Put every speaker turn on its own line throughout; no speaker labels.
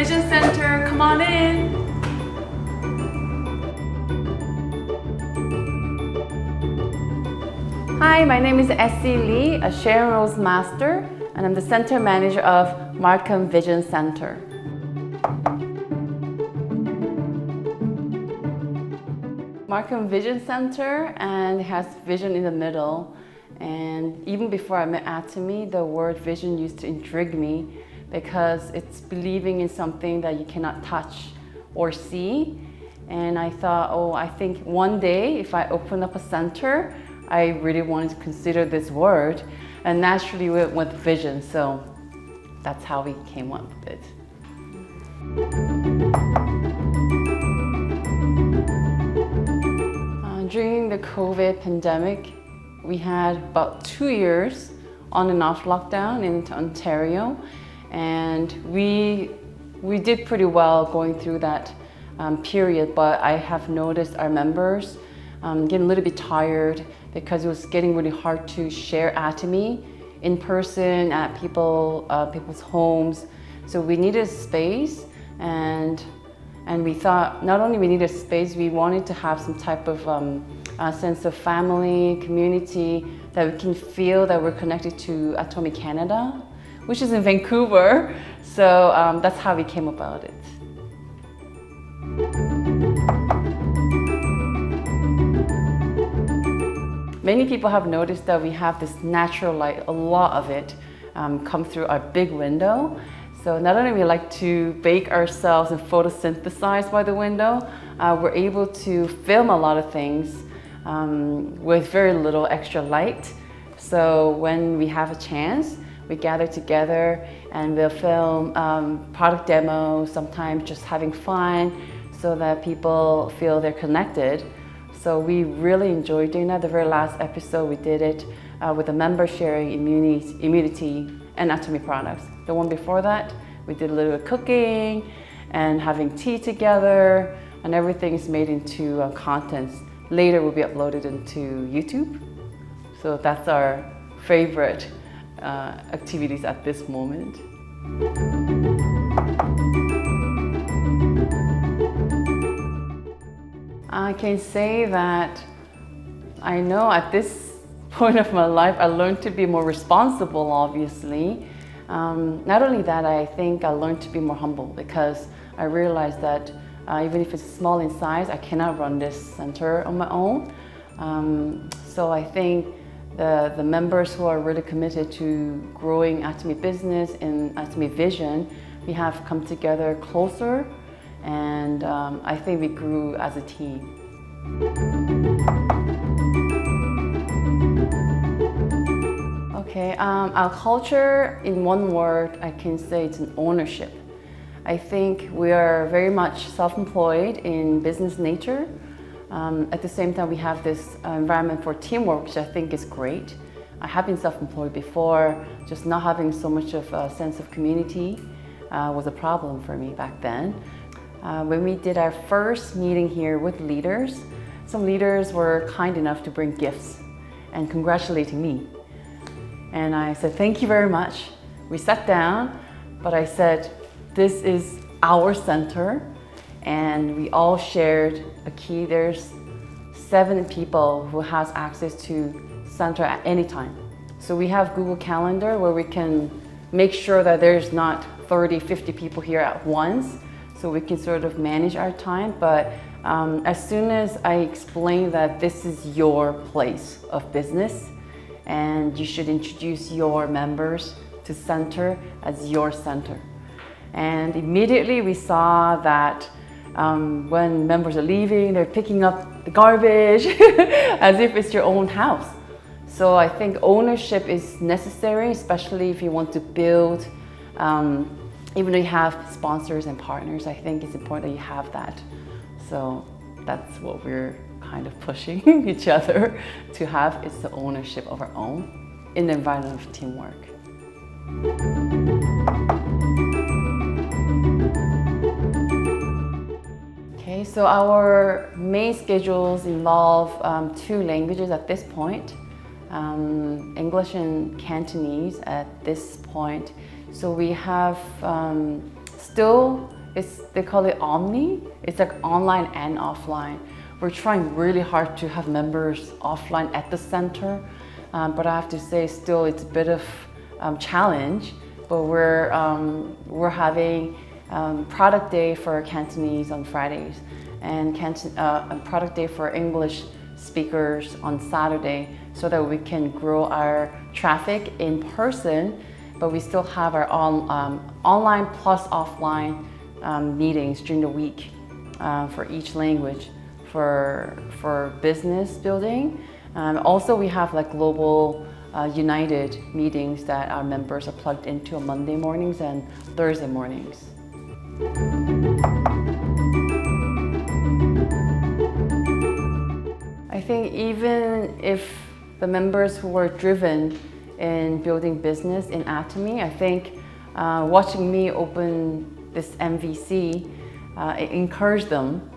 Vision Center. Come on in. Hi, my name is Essie Lee, a Sharon Rose Master, and I'm the Center Manager of Markham Vision Center. Markham Vision Center and has vision in the middle. And even before I met Atomy, the word vision used to intrigue me because it's believing in something that you cannot touch or see. And I thought, oh, I think one day if I open up a center, I really wanted to consider this word. And naturally we went with vision, so that's how we came up with it. During the COVID pandemic, we had about 2 years on and off lockdown in Ontario, and we did pretty well going through that period, but I have noticed our members getting a little bit tired because it was getting really hard to share Atomy in person at people's homes. So we needed space, and we thought not only we needed space, we wanted to have some type of sense of family, community, that we can feel that we're connected to Atomy Canada, which is in Vancouver. So that's how we came about it. Many people have noticed that we have this natural light, a lot of it, come through our big window. So not only we like to bake ourselves and photosynthesize by the window, we're able to film a lot of things with very little extra light. So when we have a chance, we gather together and we'll film product demos, sometimes just having fun so that people feel they're connected. So we really enjoyed doing that. The very last episode we did it with a member sharing immunity and Atomy products. The one before that, we did a little bit of cooking and having tea together, and everything is made into contents. Later will be uploaded into YouTube. So that's our favorite activities at this moment. I can say that I know at this point of my life, I learned to be more responsible, obviously. Not only that, I think I learned to be more humble because I realized that even if it's small in size, I cannot run this center on my own. So I think the members who are really committed to growing Atomy business and Atomy vision, we have come together closer, and I think we grew as a team. Okay, our culture, in one word, I can say it's an ownership. I think we are very much self-employed in business nature. At the same time, we have this environment for teamwork, which I think is great. I have been self-employed before, just not having so much of a sense of community was a problem for me back then. When we did our first meeting here with leaders, some leaders were kind enough to bring gifts and congratulating me. And I said, thank you very much. We sat down, but I said, this is our center, and we all shared a key. There's 7 people who has access to center at any time. So we have Google Calendar where we can make sure that there's not 30, 50 people here at once, so we can sort of manage our time. But as soon as I explain that this is your place of business and you should introduce your members to center as your center. And immediately we saw that when members are leaving, they're picking up the garbage as if it's your own house. So I think ownership is necessary, especially if you want to build, even though you have sponsors and partners, I think it's important that you have that. So that's what we're kind of pushing each other to have, is the ownership of our own in the environment of teamwork. Okay, so our main schedules involve 2 languages at this point, English and Cantonese at this point. So we have still, they call it Omni. It's like online and offline. We're trying really hard to have members offline at the center, but I have to say still it's a bit of challenge. But we're having product day for Cantonese on Fridays and product day for English speakers on Saturday, so that we can grow our traffic in person, but we still have our online plus offline meetings during the week for each language for business building. Also, we have like global united meetings that our members are plugged into on Monday mornings and Thursday mornings. I think even if the members who were driven in building business in Atomy, I think watching me open this MVC, it encouraged them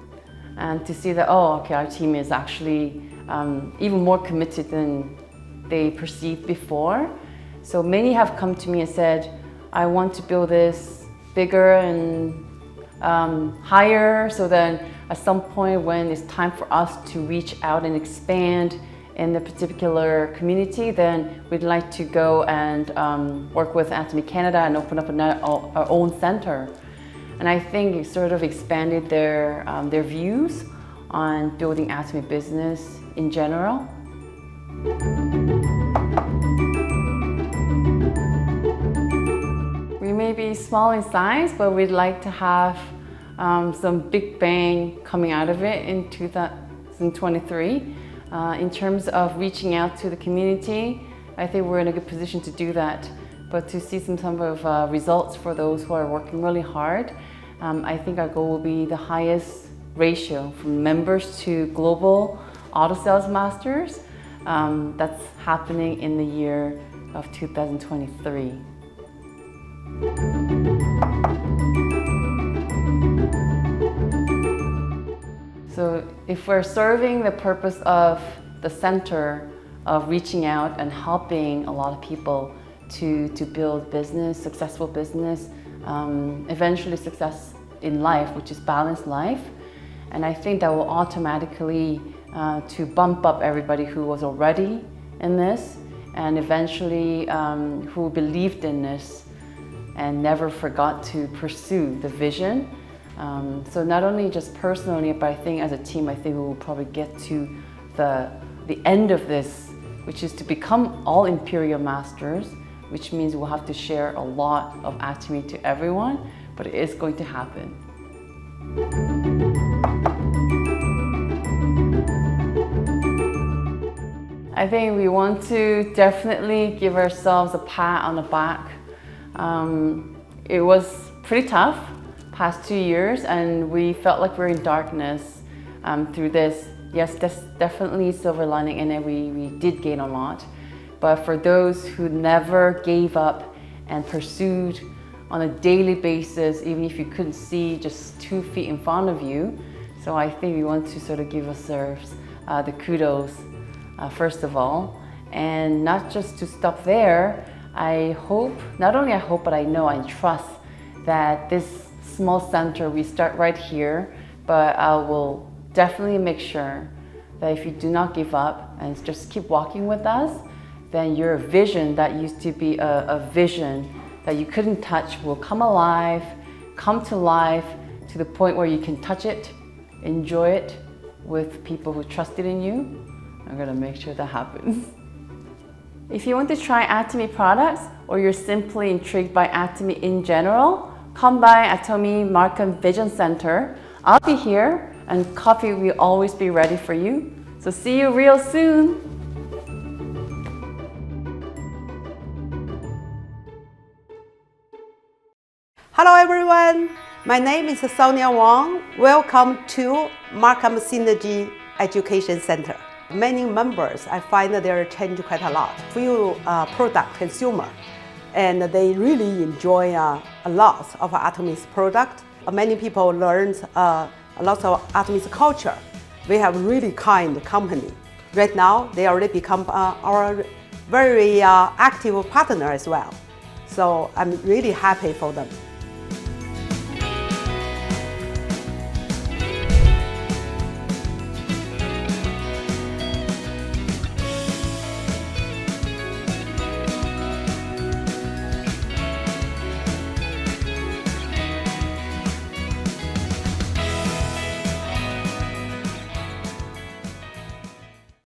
and to see that, oh, okay, our team is actually even more committed than they perceived before. So many have come to me and said, I want to build this bigger and higher, so then at some point when it's time for us to reach out and expand in the particular community, then we'd like to go and work with Atomy Canada and open up our own center. And I think it sort of expanded their views on building Atomy business in general. We may be small in size, but we'd like to have some big bang coming out of it in 2023. In terms of reaching out to the community, I think we're in a good position to do that. But to see some of results for those who are working really hard, I think our goal will be the highest ratio from members to global auto sales masters. That's happening in the year of 2023. So if we're serving the purpose of the center of reaching out and helping a lot of people to build business, successful business, eventually success in life, which is balanced life. And I think that will automatically to bump up everybody who was already in this and eventually who believed in this and never forgot to pursue the vision. So not only just personally, but I think as a team, I think we will probably get to the end of this, which is to become all Imperial Masters, which means we'll have to share a lot of Atomy to everyone, but it is going to happen. I think we want to definitely give ourselves a pat on the back. It was pretty tough past 2 years, and we felt like we're in darkness through this. Yes, there's definitely silver lining in it. We did gain a lot. But for those who never gave up and pursued on a daily basis, even if you couldn't see just 2 feet in front of you, so I think we want to sort of give ourselves the kudos first of all. And not just to stop there, I hope, not only I hope, but I know and trust that this small center, we start right here, but I will definitely make sure that if you do not give up and just keep walking with us, then your vision that used to be a vision that you couldn't touch will come alive, come to life to the point where you can touch it, enjoy it with people who trusted in you. I'm gonna make sure that happens. If you want to try Atomy products or you're simply intrigued by Atomy in general, come by Atomy Markham Vision Center. I'll be here and coffee will always be ready for you. So see you real soon.
Hello everyone, my name is Sonia Wang. Welcome to Markham Synergy Education Center. Many members, I find that they change quite a lot. Few product consumer, and they really enjoy a lot of Atomy's product. Many people learn a lot of Atomy's culture. We have really kind company. Right now, they already become our very active partner as well. So I'm really happy for them.